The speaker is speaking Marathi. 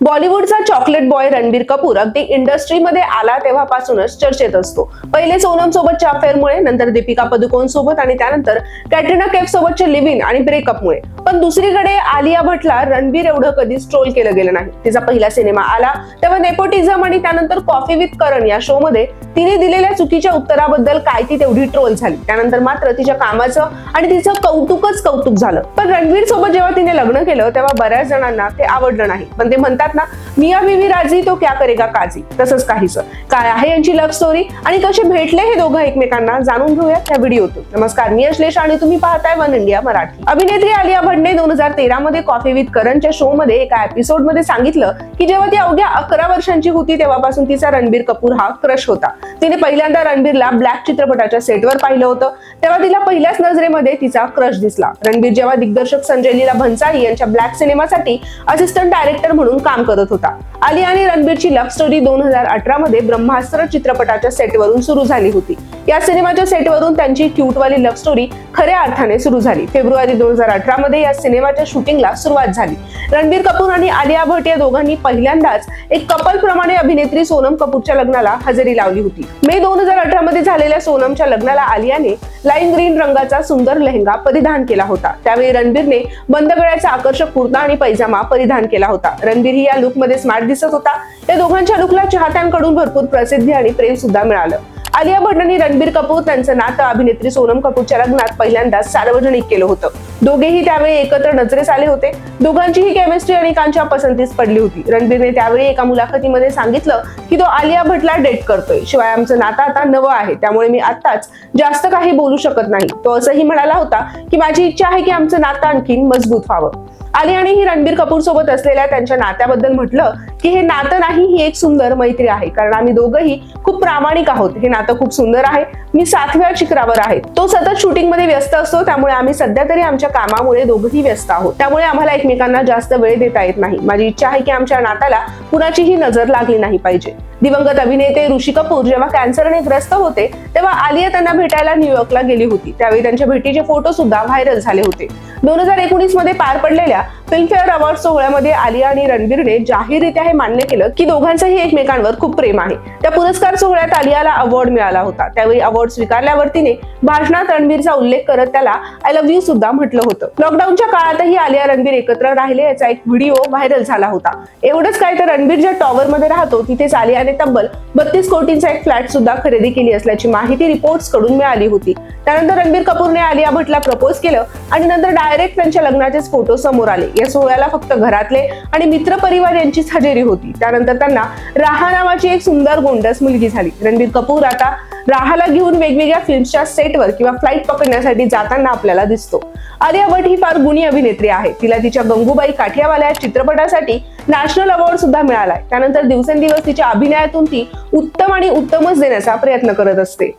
बॉलिवूडचा चॉकलेट बॉय रणबीर कपूर अगदी इंडस्ट्रीमध्ये आला तेव्हापासूनच चर्चेत असतो. पहिले सोनम सोबतच्या अफेअरमुळे, नंतर दीपिका पदुकोण सोबत आणि त्यानंतर कॅटरीना कैफ सोबतच्या लिव्ह इन आणि ब्रेकअपमुळे. पण दुसरीकडे आलिया भट्टला रणबीर एवढं कधीच ट्रोल केलं गेलं नाही. तिचा पहिला सिनेमा आला तेव्हा नेपोटिझम आणि त्यानंतर कॉफी विथ करण या शो मध्ये तिने दिलेल्या चुकीच्या उत्तराबद्दल काय ती तेवढी ट्रोल झाली. त्यानंतर मात्र तिच्या कामाचं आणि तिचं कौतुक झालं. पण रणबीर सोबत जेव्हा तिने लग्न केलं तेव्हा बऱ्याच जणांना ते आवडलं नाही. पण ते म्हणतात ना, मिया बीवी राजी तो क्या करेगा काजी, तसंच काहीच. काय आहे यांची लव्ह स्टोरी आणि कसे भेटले हे दोघं एकमेकांना जाणून घेऊया त्या व्हिडिओतून. नमस्कार, मी अश्लेषा आणि तुम्ही पाहताय वन इंडिया मराठी. अभिनेत्री आलिया भट्टने 2013 मध्ये कॉफी विथ करणच्या शो मध्ये एका एपिसोड मध्ये सांगितलं की जेव्हा ती अवघ्या 11 वर्षांची होती तेव्हापासून तिचा रणबीर कपूर हा क्रश होता. तिने पहिल्यांदा रणबीरला ब्लॅक चित्रपटाच्या सेटवर पाहिलं होतं तेव्हा तिला पहिल्याच नजरेमध्ये तिचा क्रश दिसला. रणबीर जेव्हा दिग्दर्शक संजय लीला भंसाळी यांच्या ब्लॅक सिनेमासाठी असिस्टंट डायरेक्टर म्हणून काम करत होता. आलिया आणि रणबीरची लव्ह स्टोरी 2018 मध्ये ब्रह्मास्त्र चित्रपटाच्या सेटवरून सुरू झाली होती. या सिनेमाच्या सेटवरून त्यांची क्यूटवाली लव्ह स्टोरी खऱ्या अर्थाने सुरू झाली. फेब्रुवारी 2018 मध्ये या सिनेमाच्या शूटिंगला सुरुवात झाली. रणबीर कपूर आणि आलिया भट्ट या दोघांनी पहिल्यांदाच एक कपल प्रमाणे अभिनेत्री सोनम कपूरच्या लग्नाला हजेरी लावली होती. मे 2018 मध्ये झालेल्या सोनमच्या लग्नाला आलियाने लाईम ग्रीन रंगाचा सुंदर लेहंगा परिधान केला होता. त्यावेळी रणबीरने बंद गळ्याचा आकर्षक कुर्ता आणि पैजामा परिधान केला होता. रणबीर ही या लुक मध्ये स्मार्ट दिसत होता. या दोघांच्या लुकला चाहत्यांकडून भरपूर प्रसिद्धी आणि प्रेम सुद्धा मिळालं. आलिया भट्ट आणि रणबीर कपूर त्यांचं नातं अभिनेत्री सोनम कपूरच्या लग्नात पहिल्यांदाच सार्वजनिक केलं होतं. दोघेही त्यावेळी एकत्र नजरेस आले होते. दोघांचीही केमिस्ट्री अनेकांच्या पसंतीस पडली होती. रणबीरने त्यावेळी एका मुलाखतीमध्ये सांगितलं की तो आलिया भट्टला डेट करतोय. शिवाय आमचं नातं आता नवं आहे, त्यामुळे मी आत्ताच जास्त काही बोलू शकत नाही. तो असंही म्हणाला होता की माझी इच्छा आहे की आमचं नातं आणखी मजबूत व्हावं. आलियाने ही रणबीर कपूर सोबत असलेल्या त्यांच्या नात्याबद्दल म्हटलं की हे नातं नाही, ही एक सुंदर मैत्री आहे, कारण आम्ही दोघंही खूप प्रामाणिक आहोत. हे नातं खूप सुंदर आहे. मी 7व्या शिखरावर आहे. तो सतत शूटिंग मध्ये व्यस्त असतो, त्यामुळे आम्ही सध्या तरी आमच्या कामामुळे दोघंही व्यस्त आहोत. त्यामुळे आम्हाला एकमेकांना जास्त वेळ देता येत नाही. माझी इच्छा आहे की आमच्या नात्याला कुणाचीही नजर लागली नाही पाहिजे. दिवंगत अभिनेते ऋषी कपूर जेव्हा कॅन्सरने ग्रस्त होते तेव्हा आलिया त्यांना भेटायला न्यूयॉर्कला गेली होती. त्यावेळी त्यांच्या भेटीचे फोटो सुद्धा व्हायरल झाले होते. 2019 मध्ये पार पडलेल्या फिल्मफेअर अवॉर्ड सोहळ्यामध्ये आलिया आणि रणबीरने जाहीररित्या हे मान्य केलं की दोघांचंही एकमेकांवर खूप प्रेम आहे. त्या पुरस्कार सोहळ्यात आलियाला अवॉर्ड मिळाला होता. त्यावेळी अवॉर्ड स्वीकारल्यावर तिने भाषणात रणबीरचा उल्लेख करत त्याला आय लव्ह यू सुद्धा म्हटलं होतं. लॉकडाऊनच्या काळातही आलिया रणबीर एकत्र राहिले याचा एक व्हिडिओ व्हायरल झाला होता. एवढंच काय तर रणबीर ज्या टॉवर मध्ये राहतो तिथेच आलियाने तब्बल 32 कोटींचा एक फ्लॅट सुद्धा खरेदी केली असल्याची माहिती रिपोर्ट्स कडून मिळाली होती. त्यानंतर रणबीर कपूरने आलिया भट्टला प्रपोज केलं आणि नंतर डायरेक्ट त्यांच्या लग्नाचेच फोटो समोर आले. या सोहळ्याला फक्त घरातले आणि मित्र परिवार यांचीच हजेरी होती. त्यानंतर त्यांना राहा नावाची एक सुंदर गोंडस मुलगी झाली. रणबीर कपूर आता राहाला घेऊन वेगवेगळ्या फिल्मच्या सेटवर किंवा फ्लाईट पकडण्यासाठी जाताना आपल्याला दिसतो. आलिया भट्ट ही फार गुणी अभिनेत्री आहे. तिला तिच्या गंगूबाई काठियावाला चित्रपटासाठी नॅशनल अवॉर्ड सुद्धा मिळालाय. त्यानंतर दिवसेंदिवस तिच्या अभिनयातून ती उत्तम आणि उत्तमच देण्याचा प्रयत्न करत असते.